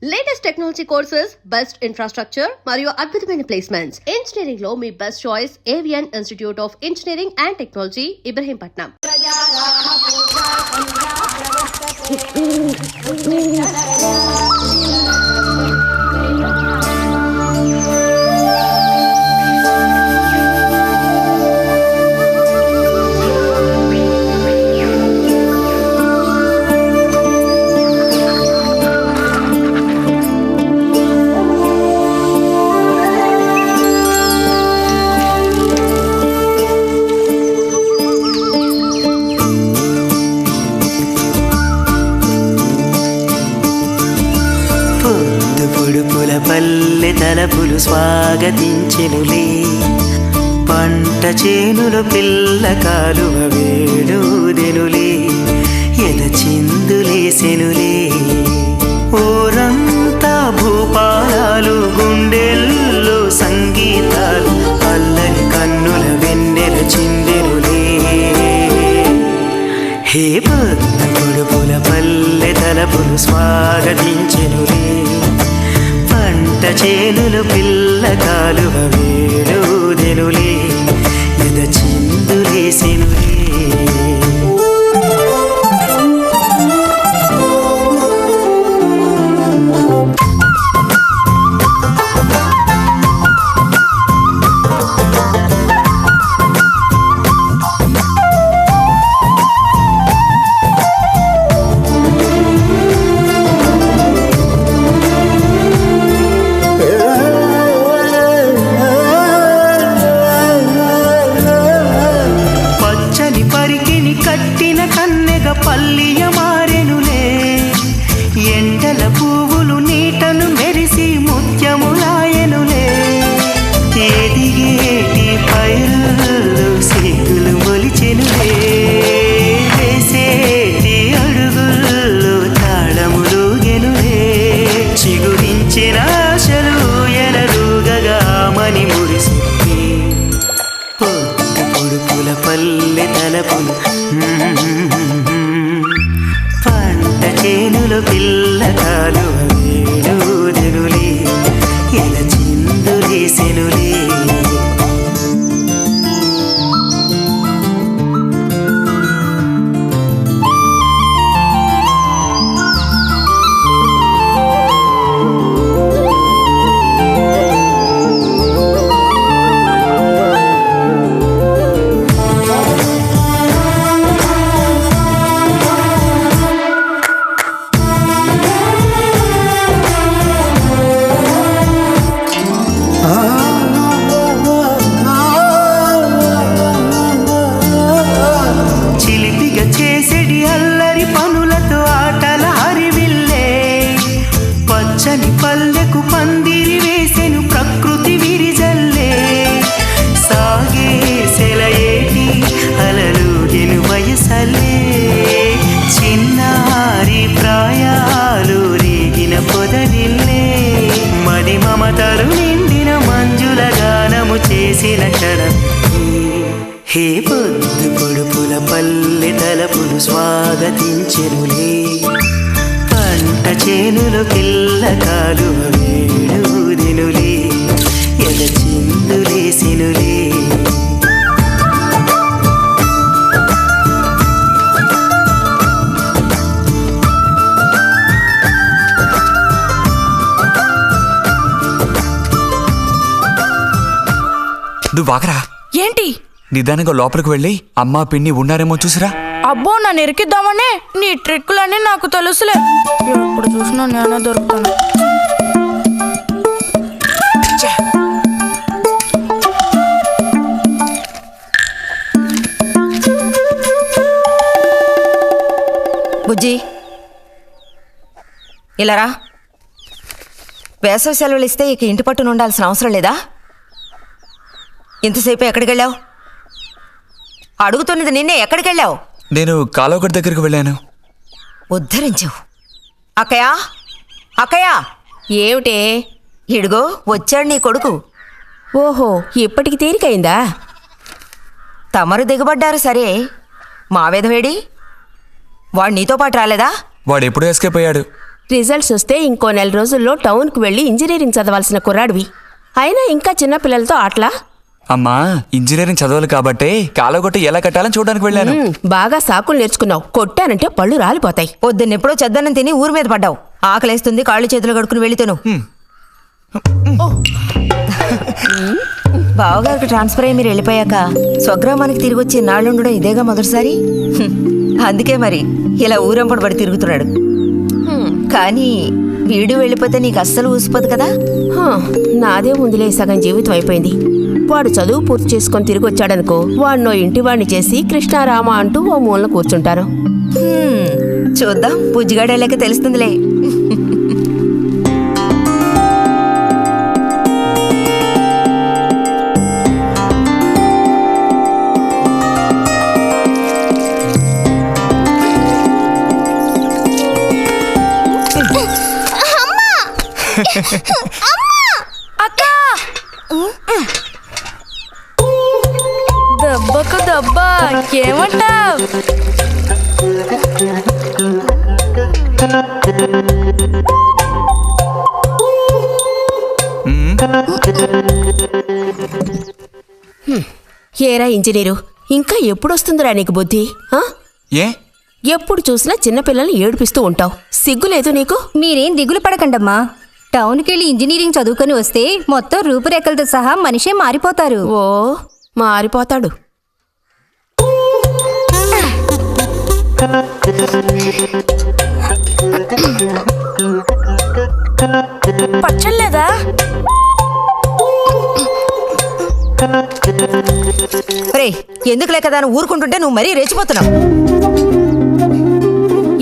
Latest technology courses, best infrastructure మరియు అద్భుతమైన placements. Engineering లో మీ best choice Avian institute of engineering and technology, Ibrahimpatnam. పల్లె తలపులు స్వాగతించెనులే, పంట చేనులు పిల్ల కాలువ వేడుదెనులే, ఎద చిందులేసెనులే. ఊరంతా భూపాలాలు, గుండెల్లో సంగీతాలు, అల్లని కన్నుల వెన్నెల చిందెనులే. హే పొడుపుల పల్లె తలపులు స్వాగతించెనులే, పంట చేనులు పిల్ల కాలువ వేడుదెనులే, ఎద చిందులేసెనులే. కట్టిన కన్నెగ పల్లియ మారెనులే, ఎండల పువ్వులు నీటను మెరిసి ముత్యములాయనులే. ఎదిగేటి పైరుల్లో సిగ్గులు మొలిచెనులే, వేసేటి అడుగుల్లో తాళములుగెనులే. చిగురించిన ఆశలు ఎనరుగగా మని మురిసింది, పొడుపుల పల్లె తలపులు పంట చేనులు పిల్ల కాలువ వేడుదెనులే, ఎద చిందులేసెనులే. చిలిపిగా చేసేడి అల్లరి పనులతో ఆటల హరివిల్లే, పచ్చని పల్లెకు పందిరి వేసెను ప్రకృతి విరిజల్లే. సాగే సెలయేటి అలలుగెను వయసల్లే, చిన్నారి ప్రాయాలు రేగిన పొదరిల్లే. మది మమతలు నిండిన మంజుల గానము చేసిన క్షణం. హే పొడుపుల పల్లె తలపులు స్వాగతించెనులే, పంట చేనులు పిల్ల కాలువ వేడుదెనులే, ఎద చిందులేసెనులే. నువ్వు వాకరా. ఏంటి? నిదానంగా లోపలికి వెళ్ళి అమ్మా పిన్ని ఉన్నారేమో చూసిరా. అబ్బో, నన్ను ఎరికిద్దామనే నీ ట్రిక్కులన్నీ నాకు తెలుసులే. ఎప్పుడు చూసినా నేనే దొరుకుతాను. బుజ్జి, ఇలారా. వేసవి సెలవులు ఇస్తే ఇక ఇంటి పట్టున ఉండాల్సిన అవసరం లేదా? ఇంతసేపు ఎక్కడికి వెళ్ళావు? అడుగుతున్నది నిన్నే, ఎక్కడికి వెళ్ళావు? నేను కాలువగడ్డ దగ్గరికి వెళ్ళాను. ఉద్ధరించావు. అక్కయ్యా, అక్కయ్యా. ఏమిటే? ఇడుగో వచ్చాడు నీ కొడుకు. ఓహో, ఇప్పటికి తీరికైందా? తమరు దిగబడ్డారు సరే, మా వేదవేడి వాడు నీతో పాటు రాలేదా? వాడు ఎప్పుడూ ఎస్కేప్ అయ్యాడు. రిజల్ట్స్ వస్తే ఇంకో 4 రోజుల్లో టౌన్కి వెళ్ళి ఇంజనీరింగ్ చదవాల్సిన కుర్రాడివి. అయినా ఇంకా చిన్న పిల్లలతో ఆటలా? అమ్మా ఇంజనీరింగ్ చదవాలి కాబట్టే కాలగొట్టి ఎలా కట్టాలని చూడడానికి వెళ్ళాను. బాగా సాకులు నేర్చుకున్నావు. కొట్టానంటే పళ్ళు రాలిపోతాయి. పొద్దున్నెప్పుడో చెద్దన్నం తిని ఊరి మీద పడ్డావు. ఆకలేస్తుంది, కాళ్ళు చేతులు కడుక్కుని వెళ్ళితేను. బావగారికి ట్రాన్స్ఫర్ అయ్యి మీరు వెళ్ళిపోయాక స్వగ్రామానికి తిరిగి వచ్చి నాళ్ళుండడం ఇదేగా మొదటిసారి. అందుకే మరి ఇలా ఊరంపడి పడి తిరుగుతున్నాడు. కానీ వీడు వెళ్ళిపోతే నీకు అస్సలు ఊసిపోదు కదా. నాదే ముందులే సగం జీవితం అయిపోయింది. వాడు చదువు పూర్తి చేసుకొని తిరిగి వచ్చాడనుకో, వాడినో ఇంటి వాడిని చేసి కృష్ణారామ అంటూ ఓ మూలన కూర్చుంటాను. చూద్దాం, బుజ్జిగాడేలాక తెలుస్తుందిలే. అక్క దెబ్బకు దెబ్బ ఏమంటావ్? ఏరా ఇంజనీరు, ఇంకా ఎప్పుడొస్తుందిరా నీకు బుద్ధి? ఏ ఎప్పుడు చూసినా చిన్నపిల్లల్ని ఏడిపిస్తూ ఉంటావు. సిగ్గులేదు నీకు? మీరేం దిగులు పడకండమ్మా. టౌన్కి వెళ్ళి ఇంజనీరింగ్ చదువుకొని వస్తే మొత్తం రూపురేఖలతో సహా మనిషే మారిపోతారు. ఓ మారిపోతాడు. పచ్చలేదా? రే, ఎందుకు లేక దాన్ని ఊరుకుంటుంటే నువ్వు మరీ రెచ్చిపోతున్నావు.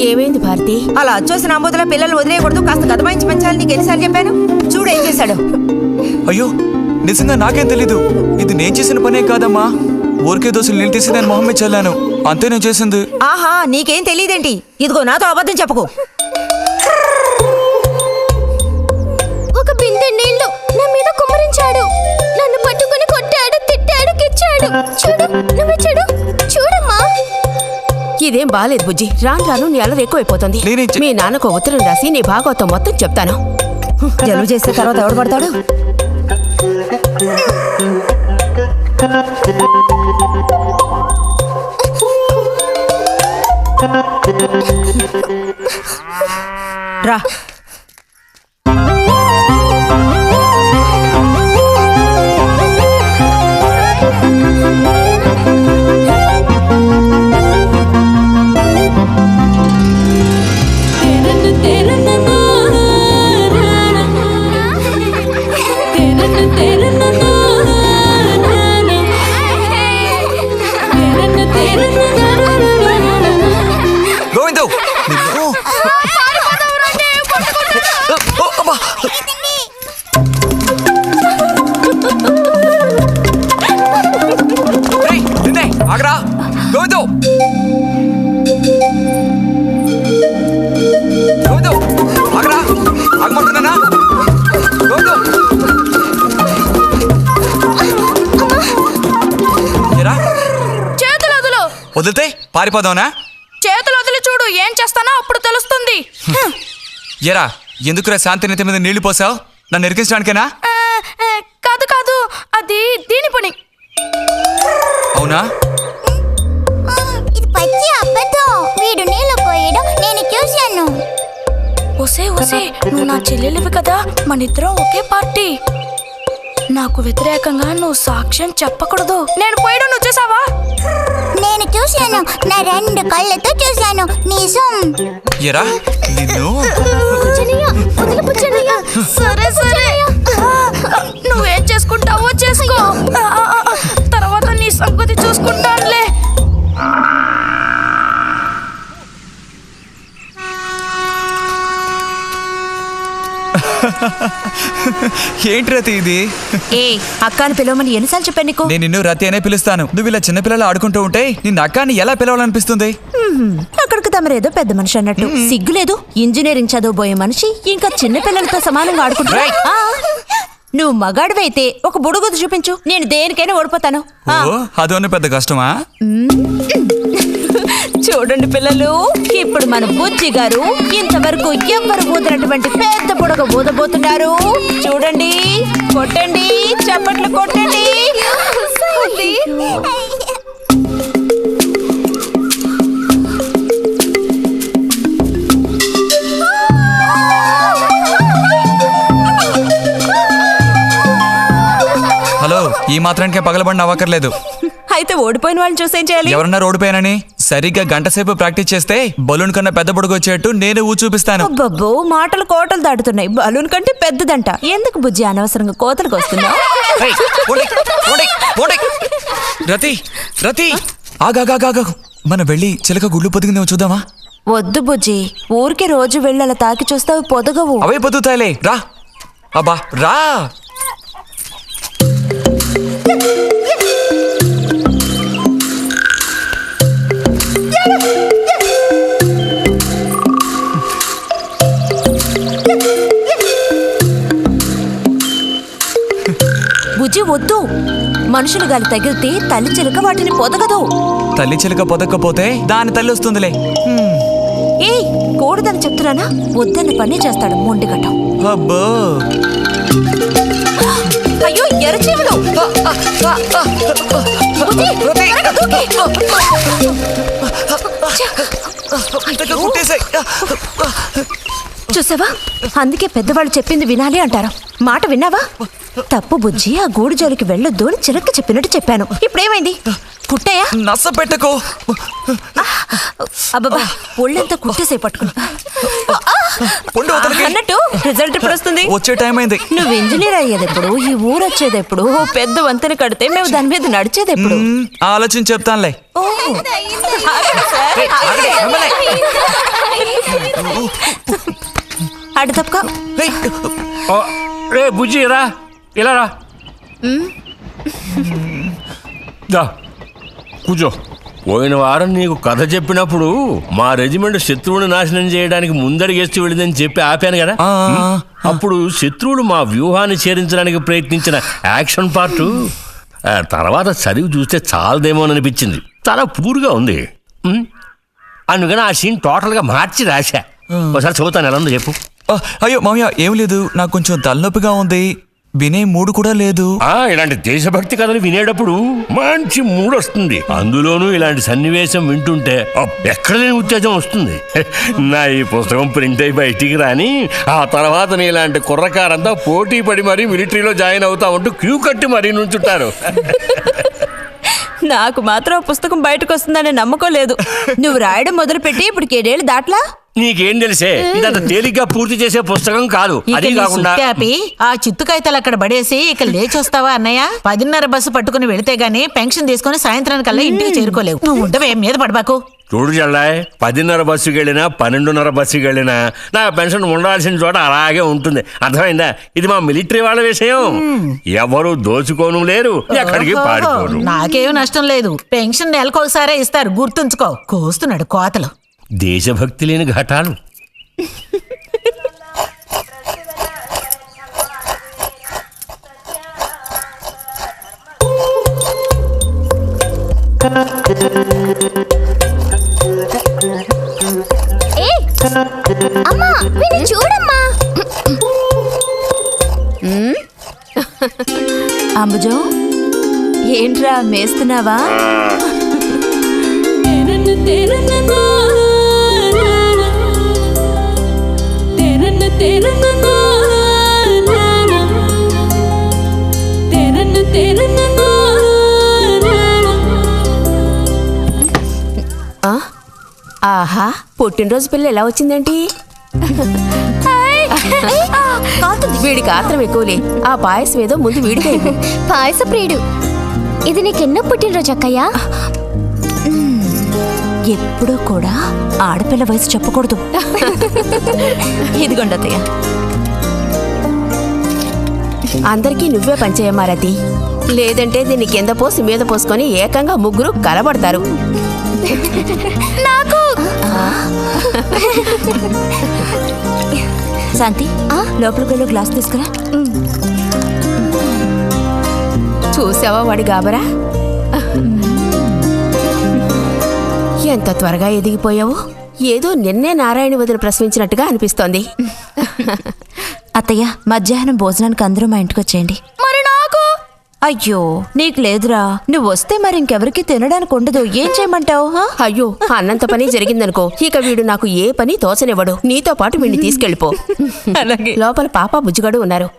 ఏమైంది భారతి? అలా అచ్చోసిన ఆంబోతుల పిల్లలు వదిలేయకూడదు, కాస్త గదమాయించి పెంచాలని నీకు ఎన్నిసార్లు చెప్పాను. చూడు ఏం చేశాడు. అయ్యో నిజంగా నాకేం తెలీదు. ఇది నేను చేసిన పనే కాదమ్మా. ఊరికే దోశలు నీళ్ళు తీసి నేను మొహం మీద చల్లాను, అంతే నేను చేసింది. ఆహా, నీకేం తెలియదేంటి? ఇదిగో నాతో అబద్ధం చెప్పుకో. ఒక బిందె నీళ్లు నా మీద కుమ్మరించాడు. నన్ను పట్టుకుని కొట్టాడు, తిట్టాడు, కిచ్చాడు. చూడు, నువ్వు చూడు, చూడమ్మా. ఇదేం బాలేదు బుజ్జి. రాను రాను నీ అల్లరి ఎక్కువైపోతుంది. మీ నాన్నకు ఉత్తరం రాసి నీ భాగవతం మొత్తం చెప్తాను. జలుబు చేస్తే తర్వాత ఎవడు పడతాడు? రా. గోవిందు ఆగరా. గోవిందు గోవిందు ఆగరా, ఆగమంటున్నానా? గోవిందు ఎరా చేతులు వదులు. వదిలితే పారిపోదావునా? చేతులు వదిలి చూడు, ఏం చేస్తానో అప్పుడు తెలుస్తుంది. ఎరా ఎందుకురా శాంతినేత మీద నీళ్లు పోసావు? నన్ను ఎరికించడానికేనా? కాదు కాదు, అది దీని పని. అవునా? ఇది పచ్చి అబద్ధం. వీడు నీళ్లు పోయడం నేను చూశాను. ఒసే ఒసే, నువ్వు నా చెల్లెలివి కదా, మనిద్దరం ఒకే పార్టీ. నాకు వ్యతిరేకంగా నువ్వు సాక్ష్యం చెప్పకూడదు. నేను పోయడం నువ్వు చూసావా? నేను చూశాను, నా 2 కళ్ళతో చూశాను. నిజం. ఎరా నిన్ను సరే సరే, నువ్వేం చేసుకుంటావో చేసుకో. తర్వాత నీ సంగతి చూసుకుంటానులే. ఏంటి రతి ఇది? ఏ అక్కాని పిలవమని ఎన్నిసార్లు చెప్పాను నీకు? నేను నిన్ను రతి అనే పిలుస్తాను. నువ్వు ఇలా చిన్నపిల్లలు ఆడుకుంటూ ఉంటే నిన్ను అక్కాని ఎలా పిలవాలనిపిస్తుంది? అక్కడికి తమరేదో పెద్ద మనిషి అన్నట్టు. సిగ్గులేదు? ఇంజనీరింగ్ చదవబోయే మనిషి ఇంకా చిన్న పిల్లలతో సమానంగా ఆడుకుంటా. నువ్వు మగాడివైతే ఒక బుడుగుద్దు చూపించు, నేను దేనికైనా ఓడిపోతాను. ఓ అదోనే పెద్ద కష్టమా? చూడు చూడండి పిల్లలు, ఇప్పుడు మన బుజ్జి గారు ఇంతవరకు ఎవ్వరు ఊదినటువంటి పెద్ద బుడగ ఊదబోతున్నారు. చూడండి, కొట్టండి, చప్పట్లు కొట్టండి. హలో, ఈ మాత్రానికే పగలబడిన అవ్వకర్లేదు. అయితే ఓడిపోయిన వాళ్ళని చూసేం చేయాలి? ఎవరన్నా ఓడిపోయానని సరిగ్గా గంట సేపు ప్రాక్టీస్ చేస్తే బలూన్ కన్నా పెద్ద బుడగ వచ్చేట్టు నేనే ఊ చూపిస్తాను. అబ్బబ్బో, మాటలు కోటలు దాటుతున్నాయి. బలూన్ కంటే పెద్దదంట. ఎందుకు బుజ్జి అనవసరంగా కోతలకు వస్తున్నావు? ఏయ్, పోండి, పోండి, పోండి. రతి, రతి, ఆగాగాగాగు. మనం వెళ్ళి చిలక గుళ్ళు పొదిగిందేమో చూద్దామా? వద్దు బుజ్జి, ఊరికి రోజు వెళ్ళి అలా తాకి చూస్తావు, పొదగవు. అవే పొద్దుతాయిలే. రా, అబ్బా రా. బుజ్జి వద్దు, మనుషులు గాలి తగిలితే తల్లి చిలక వాటిని పొదగదు. తల్లి చిలక పొదక్కపోతే దాని తల్లి వస్తుందిలే. ఏయ్, కూడదని చెప్తున్నానా? వద్దన్న పని చేస్తాడు మొండిగట్టం. అబ్బో, అయ్యో, ఎర్రచీమలు! బుజ్జి, త్వరగా దూకి. చూసావా, అందుకే పెద్దవాళ్ళు చెప్పింది వినాలి అంటారు. మాట విన్నావా? తప్పు బుజ్జి, ఆ గూడు జోలికి వెళ్ళొద్దు అని చిలక చెప్పినట్టు చెప్పాను. ఇప్పుడేమైంది? కుట్టాయా? నస పెట్టకో. అబ్బబ్బా, ఒళ్ళంతా కుట్టేసే పట్టుకున్నా. పొండి అన్నట్టు రిజల్ట్ ఇప్పుడు వస్తుంది. వచ్చే టైం అయింది. నువ్వు ఇంజనీర్ అయ్యేది ఎప్పుడు? ఈ ఊరు వచ్చేది ఎప్పుడు? పెద్ద వంతెన కడితే మేము దాని మీద నడిచేది ఎప్పుడు? ఆలోచించి చెప్తానులే. అడు తప్పక. రే బుజ్జి, రా, ఇలా రా. దా కూర్చో. పోయిన వారం నీకు కథ చెప్పినప్పుడు మా రెజిమెంట్ శత్రువుని నాశనం చేయడానికి ముందడిగేస్తూ వెళ్ళిందని చెప్పి ఆపాను కదా. అప్పుడు శత్రువులు మా వ్యూహాన్ని చేరించడానికి ప్రయత్నించిన యాక్షన్ పార్ట్ తర్వాత చదివి చూస్తే చాలదేమో అనిపించింది. చాలా పూర్గా ఉంది. అందుకని ఆ సీన్ టోటల్గా మార్చి రాశా. ఒకసారి చదువుతాను, ఎలా ఉందో చెప్పు. అయ్యో మామయ్య, ఏం లేదు, నాకు కొంచెం తలనొప్పిగా ఉంది. వినే మూడు కూడా లేదు. ఇలాంటి దేశభక్తి కథలు వినేటప్పుడు మంచి మూడ్ వస్తుంది. అందులోనూ ఇలాంటి సన్నివేశం వింటుంటే ఎక్కడ లేని ఉత్తేజం వస్తుంది. నా ఈ పుస్తకం ప్రింట్ అయి బయటికి రాని ఆ తర్వాత నీ ఇలాంటి కుర్రకారంతా పోటీ పడి మరీ మిలిటరీలో జాయిన్ అవుతా ఉంటూ క్యూ కట్టి మరీ నుంచుంటారు. నాకు మాత్రం పుస్తకం బయటకు వస్తుందనే నమ్మకం లేదు. నువ్వు రాయడం మొదలుపెట్టి ఇప్పుడు 7 దాట్లా. నీకేం తెలిసే, ఇదంత తేలిగ్గా పూర్తి చేసే పుస్తకం కాదు. అది కాకుండా ఆ చిత్తు కాగితాలు అక్కడ పడేసి ఇక లేచొస్తావా అన్నయ్య? 10:30 బస్సు పట్టుకుని వెళితే గానీ పెన్షన్ తీసుకుని సాయంత్రానికల్లా ఇంటికి చేరుకోలేవు. నువ్వు ఉండవే, మీద పడబాకు. చూడు జల్లాయ్, 10:30 బస్సుకి వెళ్ళినా 12:30 బస్సుకి వెళ్ళినా నా పెన్షన్ ఉండాల్సిన చోట అలాగే ఉంటుంది. అర్థమైందా? ఇది మా మిలిటరీ వాళ్ళ విషయం. ఎవరు దోచుకోను లేరు, ఎక్కడికి పారిపోరు. నాకేం నష్టం లేదు. పెన్షన్ నెలకొకసారే ఇస్తారు, గుర్తుంచుకో. కోస్తున్నాడు కోతలు. దేశభక్తి లేని ఘటాలు. అమ్మా, వీడిని చూడమ్మా. అంబుజం, ఏంట్రా మేస్తున్నావా? ఆహా, పుట్టినరోజు పిల్ల ఎలా వచ్చిందేంటి? వీడికి ఆత్రం ఎక్కువలే. ఆ పాయసం ఏదో ముందు వీడికి. పాయస ప్రియుడు. ఇది నీకెన్నో పుట్టినరోజు అక్కయ్యా? ఎప్పుడూ కూడా ఆడపిల్ల వయసు చెప్పకూడదు. ఇదిగోండి అత్తయ్య. అందరికీ నువ్వే పంచేయమ్మా రతి. లేదంటే దీన్ని కింద పోసి మీద పోసుకొని ఏకంగా ముగ్గురు కలబడతారు. నాకు శాంతి, లోపలికి వెళ్ళి గ్లాస్ తీసుకురా. చూసావా వాడి గాబరా? ఎంత త్వరగా ఎదిగిపోయావు. ఏదో నిన్నే నారాయణ వదిన ప్రసవించినట్టుగా అనిపిస్తోంది. అత్తయ్య, మధ్యాహ్నం భోజనానికి అందరూ మా ఇంటికి వచ్చేయండి. మరి నాకు అయ్యో, నీకు లేదురా. నువ్వు వస్తే మరి ఇంకెవరికి తినడానికి ఉండదు. ఏం చేయమంటావు? అయ్యో, అన్నంత పని జరిగిందనుకో, ఇక వీడు నాకు ఏ పని తోచనివ్వడు. నీతో పాటు వీడిని తీసుకెళ్ళిపో. అలాగే. లోపల పాప బుజ్జిగాడు ఉన్నారు.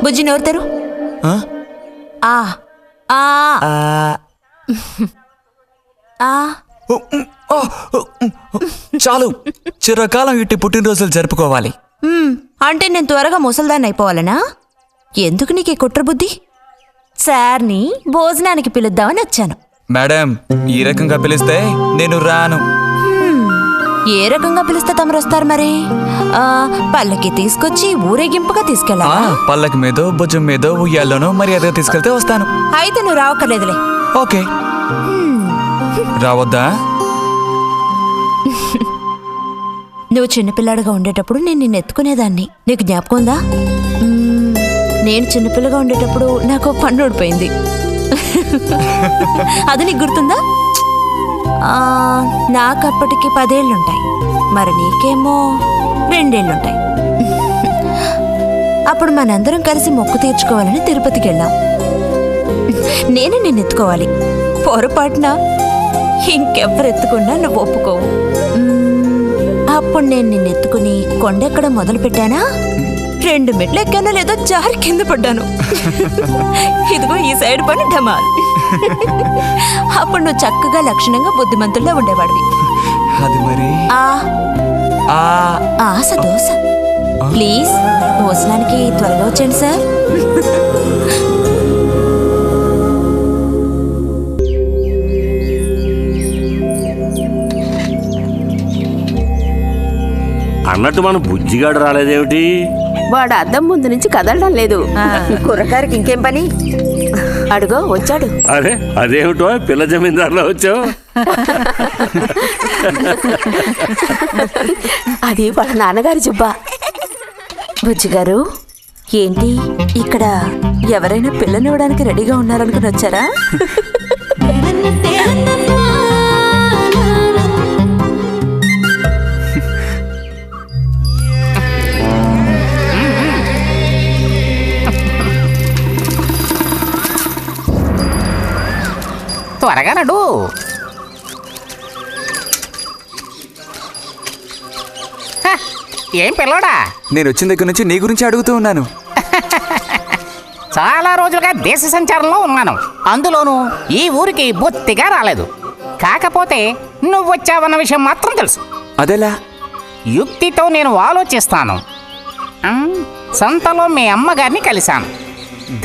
బుజ్జి నోరుతారు. చాలు, చిరకాలం ఇట్టి పుట్టినరోజులు జరుపుకోవాలి. అంటే నేను త్వరగా ముసల్దాన్ని అయిపోవాలనా? ఎందుకు నీకు ఈ కుట్ర బుద్ధి? సార్ని భోజనానికి పిలుద్దామని వచ్చాను. మేడం, ఈ రకంగా పిలిస్తే నేను రాను. ఏ రకంగా పిలిస్తే తమరు వస్తారు మరి? పల్లకి తీసుకొచ్చి ఊరేగింపుగా తీసుకెళ్ళా? పల్లకి మీదో భుజం మీదో ఉయ్యాల్లోనో మర్యాదగా తీసుకెళ్తే వస్తాను. అయితే నువ్వు రావక్కర్లేదులే. ఓకే. రావద్దా? నువ్వు చిన్నపిల్లాడిగా ఉండేటప్పుడు నేను నిన్ను ఎత్తుకునేదాన్ని. నీకు జ్ఞాపకం ఉందా? నేను చిన్నపిల్లగా ఉండేటప్పుడు నాకు పన్ను ఊడిపోయింది. అది నీకు గుర్తుందా? నాకు అప్పటికి 10 ఏళ్ళుంటాయి. మరి నీకేమో 2 ఏళ్ళుంటాయి. అప్పుడు మనందరం కలిసి మొక్కు తీర్చుకోవాలని తిరుపతికి వెళ్ళాం. నేనే నిన్ను ఎత్తుకోవాలి. పొరపాటున ఇంకెవ్వరు ఎత్తుకున్నా నువ్వు ఒప్పుకోవు. అప్పుడు నేను నిన్ను ఎత్తుకుని కొండెక్కడం మొదలు పెట్టానా, 2 మెట్లు ఎక్కానో లేదో జారి కింద పడ్డాను. ఇదిగో ఈ సైడ్ పని ఢమాల్. అప్పుడు నువ్వు చక్కగా లక్షణంగా బుద్ధిమంతుల్లో ఉండేవాడివి. అది మరి ఆశ దోశ. ప్లీజ్ భోజనానికి త్వరగా వచ్చేయండి సార్. అన్నట్టు మన బుజ్జిగాడు రాలేదేమిటి? వాడు అద్దం ముందు నుంచి కదలడం లేదు. కుర్రకారికి ఇంకేం పని? అడుగో వచ్చాడు. అరే అదేమిటో పిల్ల జమీందారులో వచ్చావు? అది వాళ్ళ నాన్నగారి జుబ్బా. బుజ్జిగారు, ఏంటి ఇక్కడ ఎవరైనా పిల్లనివ్వడానికి రెడీగా ఉన్నారనుకుని వచ్చారా? త్వరగా నడు. ఏం పిల్లోడా, నేను వచ్చిన దగ్గర నుంచి నీ గురించి అడుగుతూ ఉన్నాను. చాలా రోజులుగా దేశ సంచారంలో ఉన్నాను. అందులోనూ ఈ ఊరికి బొత్తిగా రాలేదు. కాకపోతే నువ్వు వచ్చావన్న విషయం మాత్రం తెలుసు. అదెలా? యుక్తితో నేను ఆలోచిస్తాను. సంతలో మీ అమ్మగారిని కలిశాను.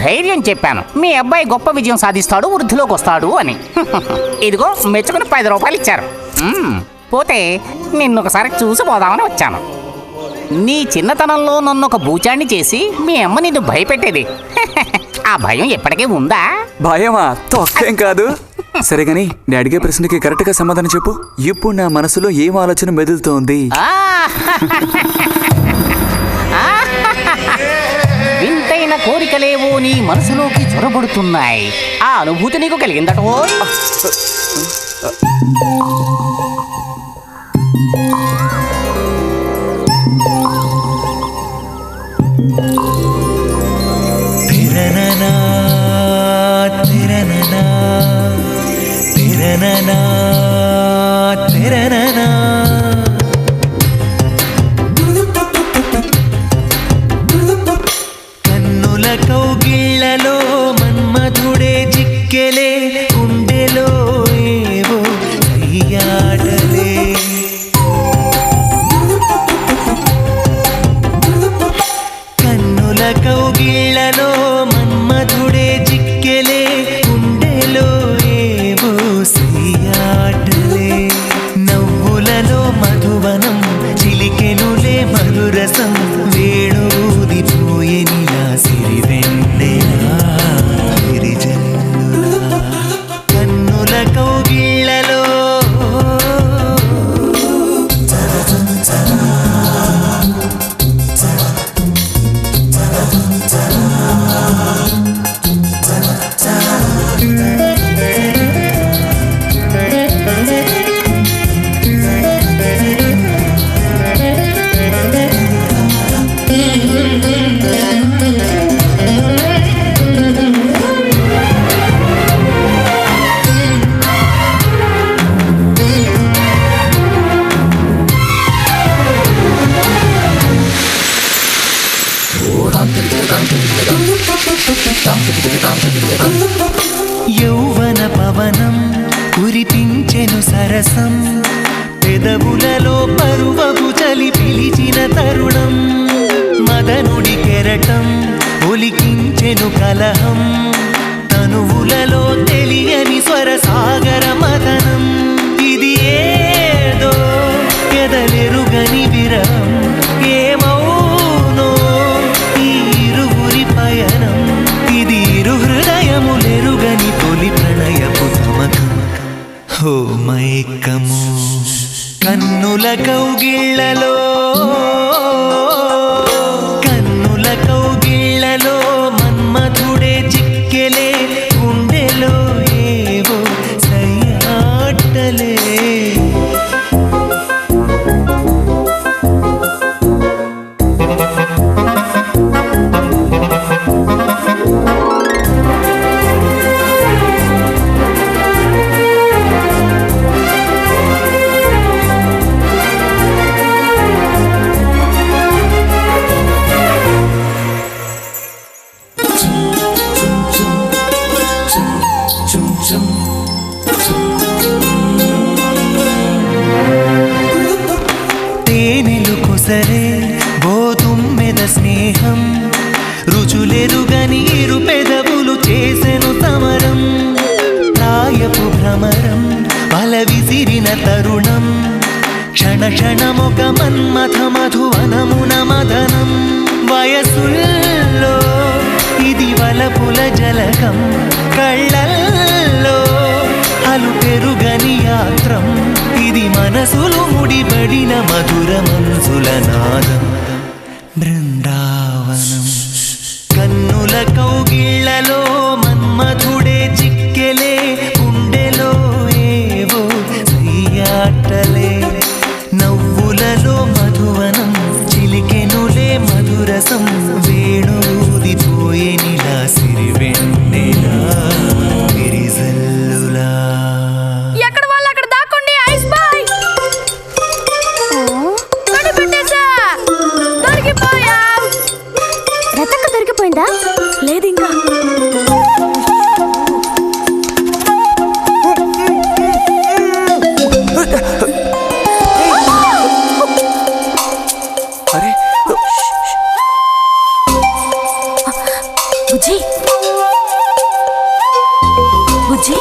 ధైర్యం చెప్పాను, మీ అబ్బాయి గొప్ప విజయం సాధిస్తాడు, వృద్ధిలోకి వస్తాడు అని. ఇదిగో మెచ్చుకుని 10 రూపాయలు ఇచ్చారు. పోతే నిన్నొకసారి చూసి పోదామని వచ్చాను. నీ చిన్నతనంలో నన్ను ఒక బూచాన్ని చేసి మీ అమ్మ నిన్ను భయపెట్టేది. ఆ భయం ఎప్పటికీ ఉందా? భయమా? తొక్కేం కాదు. సరే గాని నేను అడిగే ప్రశ్నకి కరెక్ట్ గా సమాధానం చెప్పు. ఇప్పుడు నా మనసులో ఏం ఆలోచన మెదులుతోంది? వింతైన కోరికలేవో నీ మనసులోకి చొరబడుతున్నాయి. ఆ అనుభూతి నీకు కలిగిందటో? కన్నుల కౌగిళ్లలో మన్మధుడే చిక్కెలే, గుండెలో ఏవో కయ్యాట యౌవన పవనం కురిపించెను సరసం పెదవులలో పరువపు చలి పిలిచిన తరుణం మదనుడి కెరటం ఒలికించెను కలహం తనువులలో తెలియని స్వర సాగర మదనం ఇది ఏదో ఎదలెరుగని విరహం ఏమౌనో ఈ ఇరువురి పయనం ఇది ఇరు హృదయములెరుగని తొలి ప్రణయపు తమకం హో మైకము కన్నుల కౌగిళ్ళలో మన్మధుడే చిక్కెలే గుండెలో ఏవో సయ్యాటలే తేనెలు కొసరే గోతుమ్మెద స్నేహం రుచులెరుగని ఇరు పెదవులు చేసెను సమరం ప్రాయపు భ్రమరం బల విసిరిన తరుణం క్షణ క్షణమొక మన్మథ మధువనమున మదనం వయసుల్లో ఇది వలపుల జలకం కళ్ళల్లో అలు పెరుగని యాత్రం ఇది మనసులు ముడిపడిన మధుర మనసుల నాదం బృందావనం కన్నుల కౌగిళ్ళలో మన్మధుడే చిక్కెలే గుండెలో ఏవో సయ్యాటలే నవ్వులలో మధువనం చిలికెనులే మధురసం వేణుదిపోయేనిలా సిరివెన్నెలా విరిజల్లులా ఎక్కడ వాళ్ళు అక్కడ దాక్కోండి ఐస్ బాయ్ కనిపెట్టేశా దొరికిపోయా రతక్క దొరికిపోయిందా లేదు ఇంకా అరే బుజ్జి బుజ్జి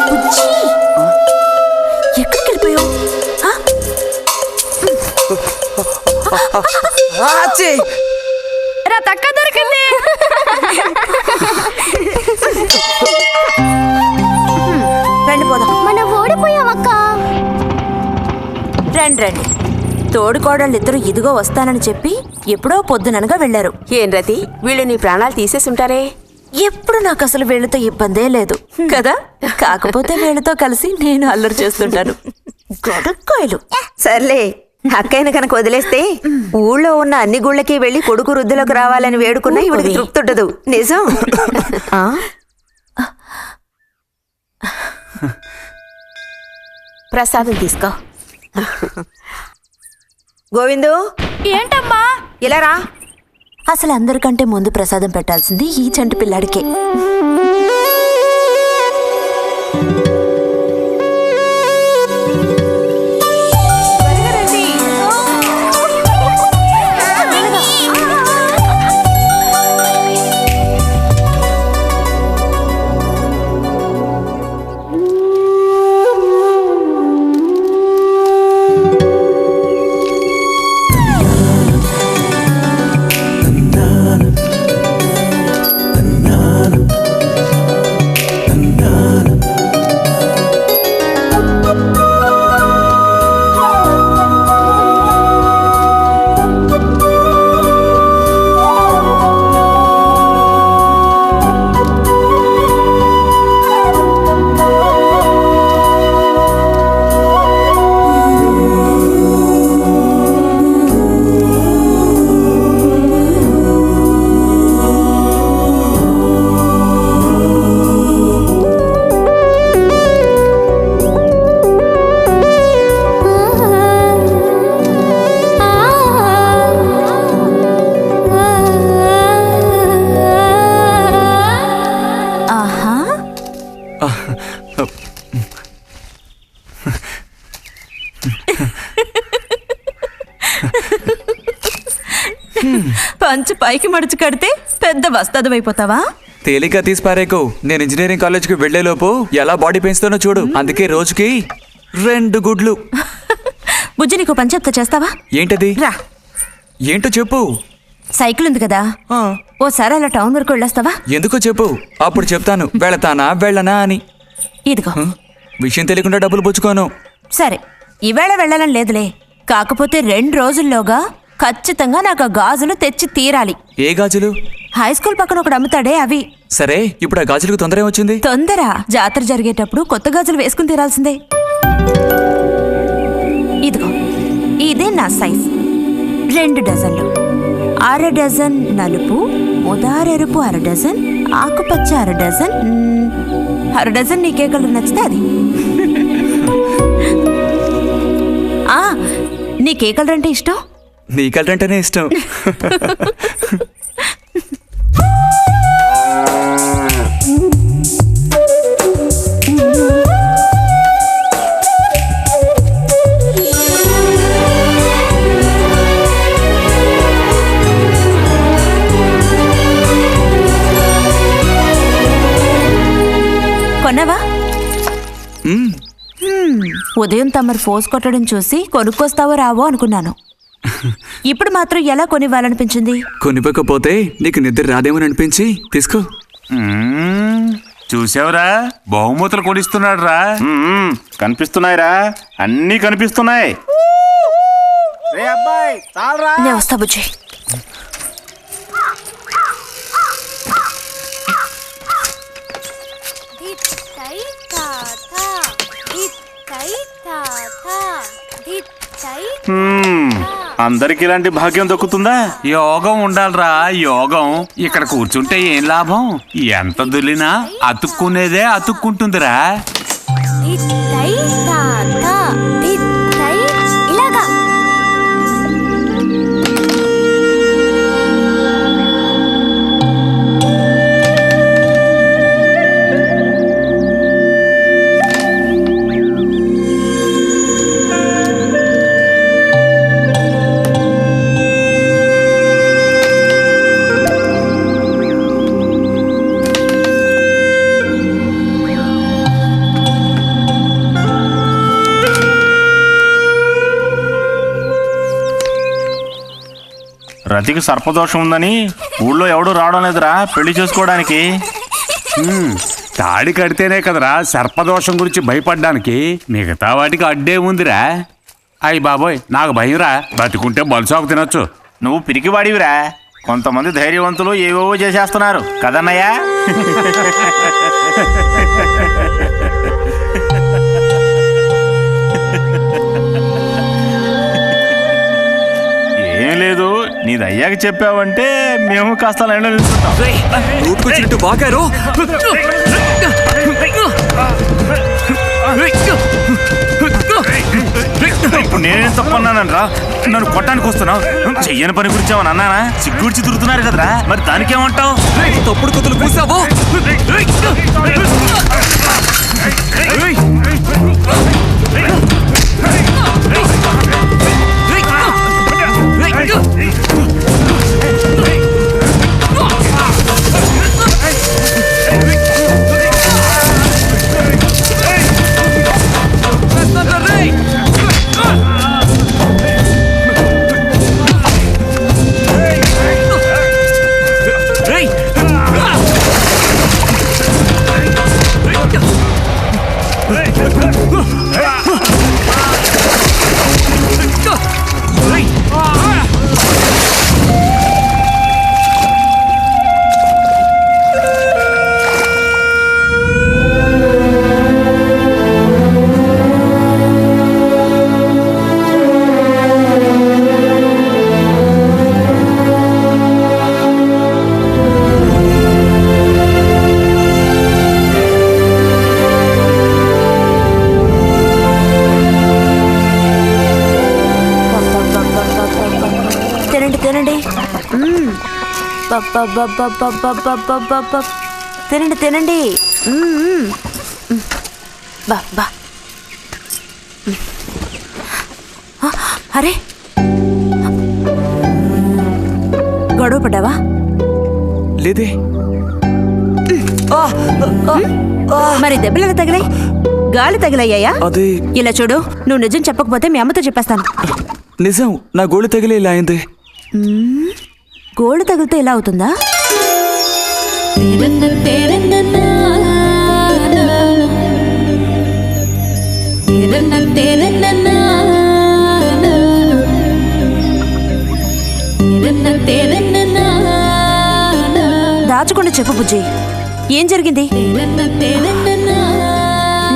బుజ్జి ఎక్కడికి వెళ్ళిపోయావు రా తక్క దొరికింది రండి పోదాం. మనం ఓడిపోయామక్క రండి రండి. తోడుకోడళ్ళు ఇద్దరు ఇదిగో వస్తానని చెప్పి ఎప్పుడో పొద్దుననగా వెళ్లారు. ఏం రతి వీళ్ళు నీ ప్రాణాలు తీసేసి ఉంటారే. ఎప్పుడు నాకు అసలు వీళ్ళతో ఇబ్బందే లేదు కదా. కాకపోతే వీళ్ళతో కలిసి నేను అల్లరి చేస్తుంటాను. గొడక్కాయలు. సర్లే, అక్కయ్యను కనుక వదిలేస్తే ఊళ్ళో ఉన్న అన్ని గుళ్ళకి వెళ్లి కొడుకు వృద్ధిలోకి రావాలని వేడుకున్నా ఇవిడికి తృప్తి ఉండదు. నిజం. ప్రసాదం తీసుకో. గోవిందు, ఏంటమ్మా ఇలా రా. అసలు అందరికంటే ముందు ప్రసాదం పెట్టాల్సింది ఈ చంటి పిల్లాడికే. పైకి మడిచి కడితే పెద్ద వస్తాదవైపోతావా? తేలిక తీసి పారేకు. నేను ఇంజనీరింగ్ కాలేజ్కి వెళ్లేలోపు ఎలా బాడీ పెంచుతానో చూడు. అందుకే రోజుకి 2 గుడ్లు. బుజ్జి నీకు పని చెప్తా, చేస్తావా? ఏంటది? రా. ఏంటో చెప్పు. సైకిల్ ఉంది కదా, ఓసారి అలా టౌన్ వరకు వెళ్ళొస్తావా? ఎందుకో చెప్పు, అప్పుడు చెప్తాను వెళతానా వెళ్ళనా అని. ఇదిగో. విషయం తెలియకుండా డబ్బులు పుచ్చుకోను. సరే, ఈవేళ వెళ్ళాలని లేదులే. కాకపోతే 2 రోజుల్లోగా ఖచ్చితంగా నాకు ఆ గాజులు తెచ్చి తీరాలి. ఏ గాజులు? హై స్కూల్ పక్కన ఒకడు అమ్ముతాడే అవి. సరే, ఇప్పుడు ఆ గాజులకు తొందర ఏమొచ్చింది? తొందర జాతర జరిగేటప్పుడు కొత్త గాజులు వేసుకుని తీరాల్సిందే. ఇదిగో, ఇదే నా సైజ్. 2 డజన్లు. 1/2 డజన్ నలుపు, ఉదారెరుపు 1/2 డజన్, ఆకుపచ్చ 1/2 డజన్. 1/2 డజన్ నీకే కలర్ నచ్చితే అది. నీకే కలర్ అంటే ఇష్టం? నీ కలర్ అంటేనే ఇష్టం. కొన్నావా? ఉదయం తమరు ఫోర్స్ కొట్టడం చూసి కొనుక్కొస్తావో రావో అనుకున్నాను. ఇప్పుడు మాత్రం ఎలా కొనివ్వాలనిపించింది? కొనివ్వకపోతే నీకు నిద్ర రాదేమని అనిపించి తీసుకో. చూసావురా, బహుమతులు కొనిస్తున్నాడు రా. కనిపిస్తున్నాయిరా, అన్నీ కనిపిస్తున్నాయి. నేను వస్తా బుజ్జి. అందరికి ఇలాంటి భాగ్యం దొక్కుతుందా? యోగం ఉండాలిరా, యోగం. ఇక్కడ కూర్చుంటే ఏం లాభం? ఎంత దులినా అతుక్కునేదే అతుక్కుంటుందిరా. రతికి సర్పదోషం ఉందని ఊళ్ళో ఎవడూ రావడం లేదురా పెళ్లి చేసుకోవడానికి. తాడి కడితేనే కదరా సర్పదోషం గురించి భయపడ్డానికి. మిగతా వాటికి అడ్డే ఉందిరా. అయ్యి బాబోయ్, నాకు భయంరా. బతికుంటే బలుసాకు తినొచ్చు. నువ్వు పిరికివాడివిరా. కొంతమంది ధైర్యవంతులు ఏవేవో చేసేస్తున్నారు కదన్నయ్యా. ఏం లేదు, నీది అయ్యాక చెప్పావంటే మేము కాస్త లైన్లో నిలుచుంటాం. బాగారు ఇప్పుడు నేనేం తప్పన్నానరా? నన్ను కొట్టడానికి వస్తున్నావు. చెయ్యని పని గురించి ఏమన్నా అన్నానా? సిగ్గుడిచి తిరుగుతున్నారు కదరా, మరి దానికేమంటావు? తప్పుడు కొత్తలు కూసావో. తినండి తినండి. బా బా. అరే గొడవ పడ్డావా? లేదే. మరి దెబ్బలు ఎలా తగిలాయి? గాలి తగిలయ్యాయా? అదే. ఇలా చూడు, నువ్వు నిజం చెప్పకపోతే మీ అమ్మతో చెప్పేస్తాను. నిజం, నా గోళ్ళు తగిలే ఇలా అయింది. గోళ్ళు తగిలితే ఇలా అవుతుందా? దాచకుండా చెప్పు బుజ్జి, ఏం జరిగింది?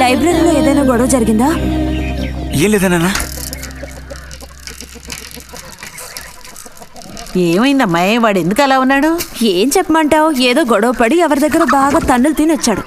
లైబ్రరీలో ఏదైనా గొడవ జరిగిందా? ఏం లేదా నాన్న? ఏమైందమ్మాయి, వాడు ఎందుకు అలా ఉన్నాడు? ఏం చెప్పమంటావు, ఏదో గొడవ పడి ఎవరి దగ్గర బాగా తన్నులు తిని వచ్చాడు.